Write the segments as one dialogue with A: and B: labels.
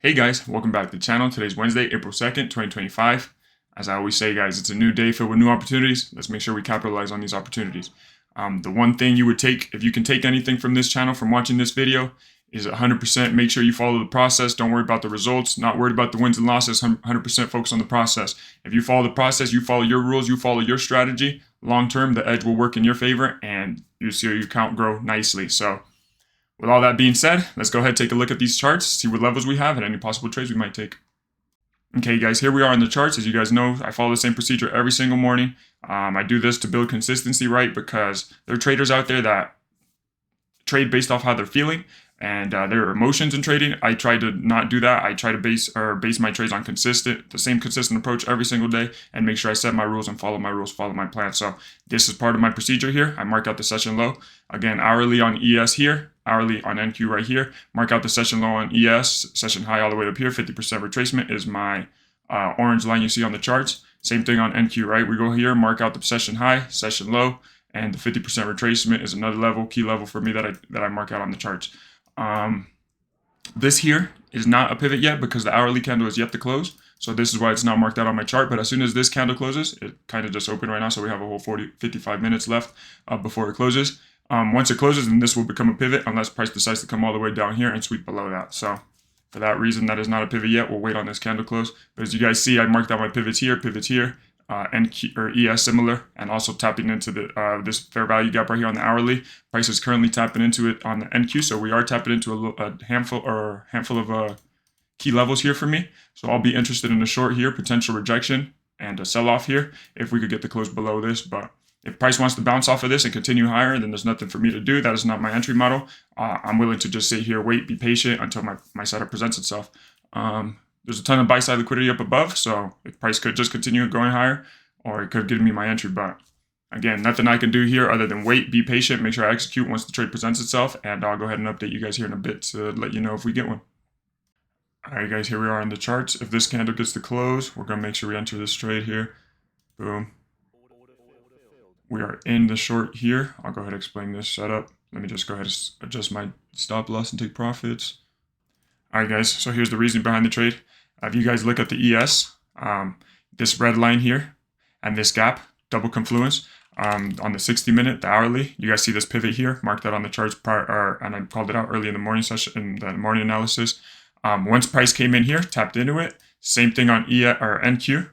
A: Hey guys, welcome back to the channel. Today's Wednesday, April 2nd, 2025. As I always say, guys, it's a new day filled with new opportunities. Let's make sure we capitalize on these opportunities. The one thing you would take, if you can take anything from this channel, from watching this video, is 100% make sure you follow the process. Don't worry about the results. Not worried about the wins and losses. 100% focus on the process. If you follow the process, you follow your rules, you follow your strategy, long term, the edge will work in your favor and you see your account grow nicely. So, with all that being said, let's go ahead and take a look at these charts, see what levels we have and any possible trades we might take. Okay, guys, here we are in the charts. As you guys know, I follow the same procedure every single morning. I do this to build consistency, right? Because there are traders out there that trade based off how they're feeling and their emotions in trading. I try to not do that. I try to base my trades on the same consistent approach every single day and make sure I set my rules and follow my rules, follow my plan. So this is part of my procedure here. I mark out the session low. Again, hourly on ES here, hourly on NQ right here. Mark out the session low on ES, session high all the way up here. 50% retracement is my orange line you see on the charts. Same thing on NQ, right? We go here, mark out the session high, session low, and the 50% retracement is another level, key level for me that I mark out on the charts. This here is not a pivot yet because the hourly candle is yet to close. So this is why it's not marked out on my chart. But as soon as this candle closes, it kind of just opened right now. So we have a whole 55 minutes left before it closes. Once it closes, then this will become a pivot unless price decides to come all the way down here and sweep below that. So for that reason, that is not a pivot yet. We'll wait on this candle close. But as you guys see, I marked out my pivots here, NQ or ES similar, and also tapping into the this fair value gap right here on the hourly. Price is currently tapping into it on the NQ, so we are tapping into a handful of key levels here for me. So I'll be interested in a short here, potential rejection, and a sell-off here if we could get the close below this. But if price wants to bounce off of this and continue higher, then there's nothing for me to do. That is not my entry model. I'm willing to just sit here, wait, be patient until my setup presents itself. There's a ton of buy-side liquidity up above, so if price could just continue going higher, or it could give me my entry. But again, nothing I can do here other than wait, be patient, make sure I execute once the trade presents itself, and I'll go ahead and update you guys here in a bit to let you know if we get one. All right, guys, here we are on the charts. If this candle gets to close, we're going to make sure we enter this trade here. Boom. We are in the short here. I'll go ahead and explain this setup. Let me just go ahead and adjust my stop loss and take profits. All right, guys, so here's the reason behind the trade. If you guys look at the ES, this red line here and this gap, double confluence, on the 60-minute, the hourly, you guys see this pivot here, marked that on the charts, and I called it out early in the morning session, in the morning analysis. Once price came in here, tapped into it, same thing on NQ,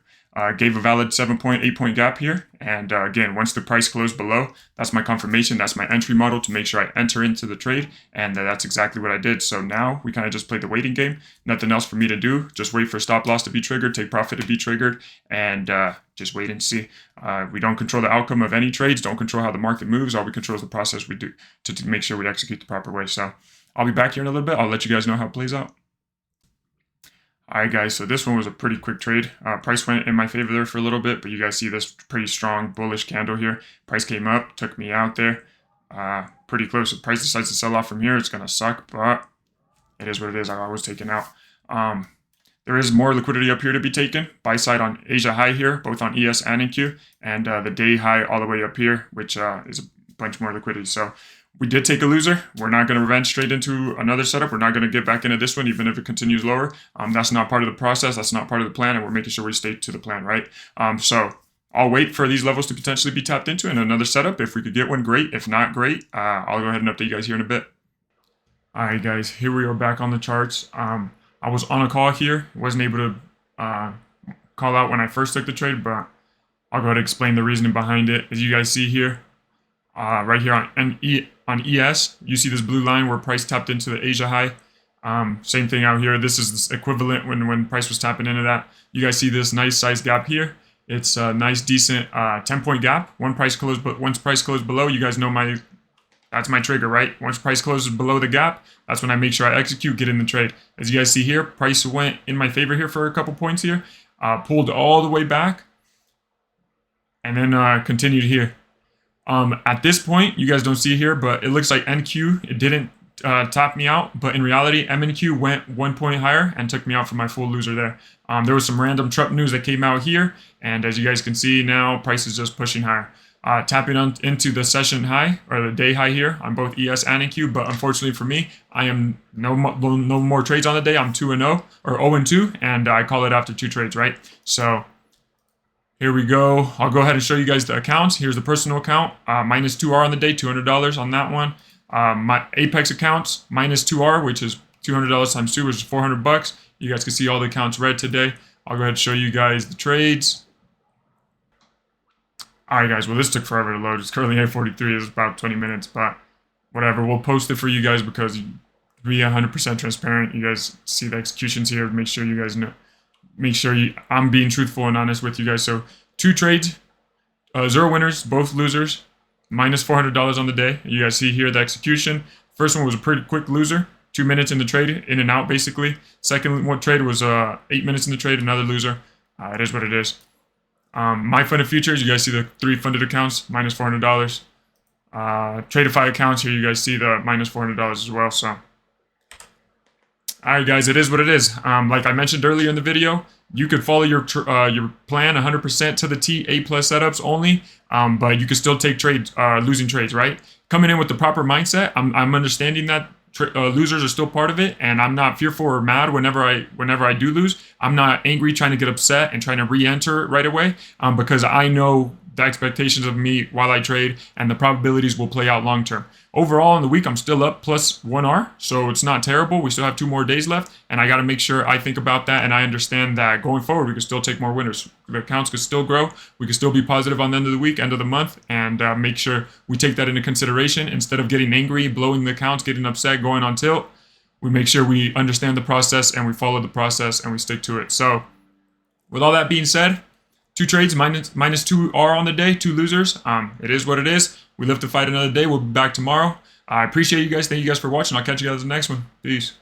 A: gave a valid 7.8 point gap here. And again, once the price closed below, that's my confirmation. That's my entry model to make sure I enter into the trade. And that's exactly what I did. So now we kind of just played the waiting game. Nothing else for me to do. Just wait for stop loss to be triggered, take profit to be triggered, and just wait and see. We don't control the outcome of any trades. Don't control how the market moves. All we control is the process we do to make sure we execute the proper way. So I'll be back here in a little bit. I'll let you guys know how it plays out. All right, guys, so this one was a pretty quick trade. Price went in my favor there for a little bit, but you guys see this pretty strong bullish candle here. Price came up, took me out there pretty close. If price decides to sell off from here, it's going to suck, but it is what it is. I was taken out. There is more liquidity up here to be taken. Buy side on Asia high here, both on ES and NQ, and the day high all the way up here, which is a bunch more liquidity. So we did take a loser. We're not going to revenge straight into another setup. We're not going to get back into this one, even if it continues lower. That's not part of the process. That's not part of the plan, and we're making sure we stay to the plan, right? So I'll wait for these levels to potentially be tapped into in another setup. If we could get one, great. If not, great. I'll go ahead and update you guys here in a bit. All right, guys, here we are back on the charts. I was on a call here. Wasn't able to call out when I first took the trade, but I'll go ahead and explain the reasoning behind it. As you guys see here, right here on ES, you see this blue line where price tapped into the Asia high. Same thing out here. This is equivalent when price was tapping into that. You guys see this nice size gap here. It's a nice, decent 10-point gap. Once price closed below, you guys know that's my trigger, right? Once price closes below the gap, that's when I make sure I execute, get in the trade. As you guys see here, price went in my favor here for a couple points here, pulled all the way back, and then continued here. At this point, you guys don't see here, but it looks like NQ, it didn't top me out, but in reality, MNQ went 1 point higher and took me out for my full loser there. There was some random Trump news that came out here, and as you guys can see now, price is just pushing higher. tapping on into the session high or the day high here on both ES and NQ. But unfortunately for me, I am no more trades on the day. I'm 2-0 or 0-2, and I call it after 2 trades, right? So here we go. I'll go ahead and show you guys the accounts. Here's the personal account, minus 2R on the day, $200 on that one. My Apex accounts, minus 2R, which is $200 times 2, which is $400. You guys can see all the accounts red today. I'll go ahead and show you guys the trades. Alright guys, well this took forever to load. It's currently 8:43, it's about 20 minutes, but whatever. We'll post it for you guys because to be 100% transparent. You guys see the executions here. Make sure you guys know. Make sure I'm being truthful and honest with you guys. So 2 trades, 0 winners, both losers, minus $400 on the day. You guys see here the execution. First one was a pretty quick loser, 2 minutes in the trade, in and out basically. Second one trade was 8 minutes in the trade, another loser. It is what it is. My funded futures, you guys see the 3 funded accounts, minus $400. Tradeify accounts, here you guys see the minus $400 as well. So, alright guys, it is what it is. Like I mentioned earlier in the video, you could follow your plan 100% to the T, A+ setups only, but you could still take trades, losing trades, right? Coming in with the proper mindset, I'm understanding that losers are still part of it, and I'm not fearful or mad whenever I do lose. I'm not angry trying to get upset and trying to re-enter right away, because I know the expectations of me while I trade and the probabilities will play out long term. Overall in the week, I'm still up plus 1R, so it's not terrible. We still have 2 more days left, and I got to make sure I think about that and I understand that going forward we can still take more winners. The accounts could still grow. We can still be positive on the end of the week, end of the month, and make sure we take that into consideration instead of getting angry, blowing the accounts, getting upset, going on tilt. We make sure we understand the process and we follow the process and we stick to it. So with all that being said, 2 trades, minus 2R on the day, 2 losers. It is what it is. We live to fight another day. We'll be back tomorrow. I appreciate you guys. Thank you guys for watching. I'll catch you guys in the next one. Peace.